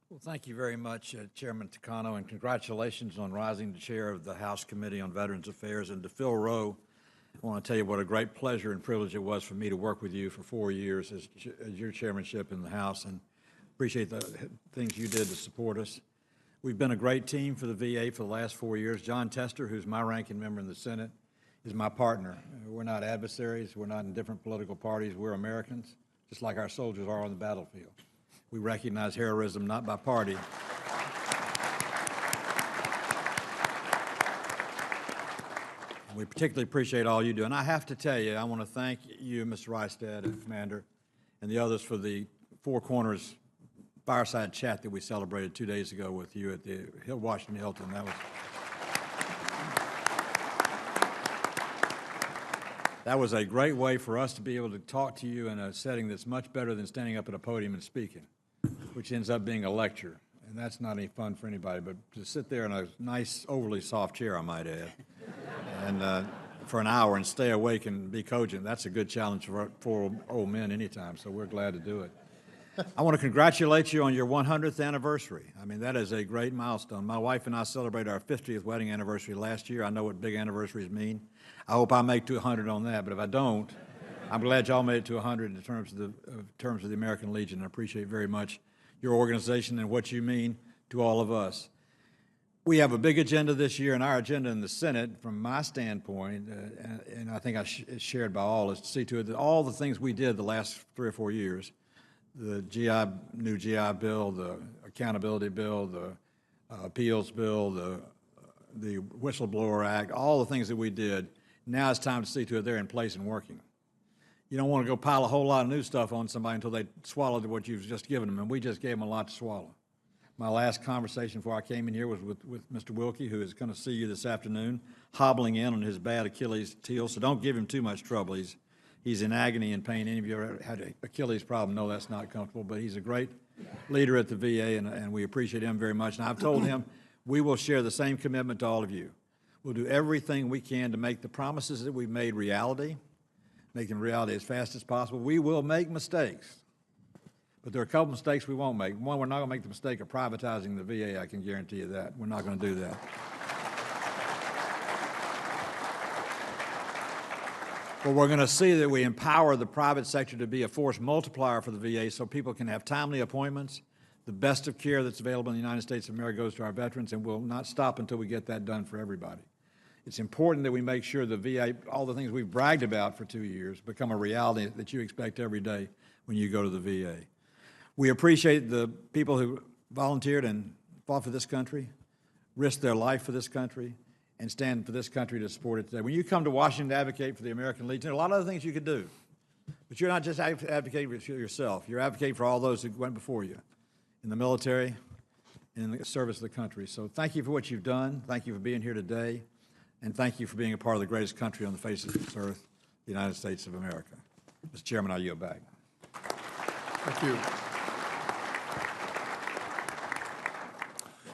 Well, thank you very much, Chairman Takano, and congratulations on rising to chair of the House Committee on Veterans Affairs. And to Phil Rowe, I want to tell you what a great pleasure and privilege it was for me to work with you for 4 years as your chairmanship in the House, and appreciate the things you did to support us. We've been a great team for the VA for the last 4 years. John Tester, who's my ranking member in the Senate, is my partner. We're not adversaries. We're not in different political parties. We're Americans, just like our soldiers are on the battlefield. We recognize heroism not by party. We particularly appreciate all you do. And I have to tell you, I want to thank you, Mr. Rystad, and Commander, and the others for the Four Corners fireside chat that we celebrated 2 days ago with you at the Washington Hilton. That was a great way for us to be able to talk to you in a setting that's much better than standing up at a podium and speaking, which ends up being a lecture. And that's not any fun for anybody, but to sit there in a nice, overly soft chair, I might add, and for an hour and stay awake and be cogent, that's a good challenge for old men anytime, so we're glad to do it. I want to congratulate you on your 100th anniversary. I mean, that is a great milestone. My wife and I celebrated our 50th wedding anniversary last year. I know what big anniversaries mean. I hope I make 200 on that, but if I don't, I'm glad y'all made it to 100 in terms of the American Legion. I appreciate very much your organization and what you mean to all of us. We have a big agenda this year, and our agenda in the Senate, from my standpoint, and I think it's shared by all, is to see to it that all the things we did the last 3 or 4 years, the new GI bill, the accountability bill, the appeals bill, the whistleblower act, all the things that we did, now it's time to see to it they're in place and working. You don't want to go pile a whole lot of new stuff on somebody until they swallowed what you've just given them, and we just gave them a lot to swallow. My last conversation before I came in here was with Mr. Wilkie, who is going to see you this afternoon, hobbling in on his bad Achilles heel, so don't give him too much trouble. He's in agony and pain. Any of you ever had an Achilles problem know that's not comfortable, but he's a great leader at the VA, and we appreciate him very much. And I've told him we will share the same commitment to all of you. We'll do everything we can to make the promises that we've made reality, make them reality as fast as possible. We will make mistakes, but there are a couple mistakes we won't make. One, we're not going to make the mistake of privatizing the VA, I can guarantee you that. We're not going to do that. But we're going to see that we empower the private sector to be a force multiplier for the VA so people can have timely appointments. The best of care that's available in the United States of America goes to our veterans, and we'll not stop until we get that done for everybody. It's important that we make sure the VA, all the things we've bragged about for 2 years, become a reality that you expect every day when you go to the VA. We appreciate the people who volunteered and fought for this country, risked their life for this country, and stand for this country to support it today. When you come to Washington to advocate for the American Legion, there are a lot of other things you could do. But you're not just advocating for yourself. You're advocating for all those who went before you in the military and in the service of the country. So thank you for what you've done. Thank you for being here today. And thank you for being a part of the greatest country on the face of this earth, the United States of America. Mr. Chairman, I yield back. Thank you.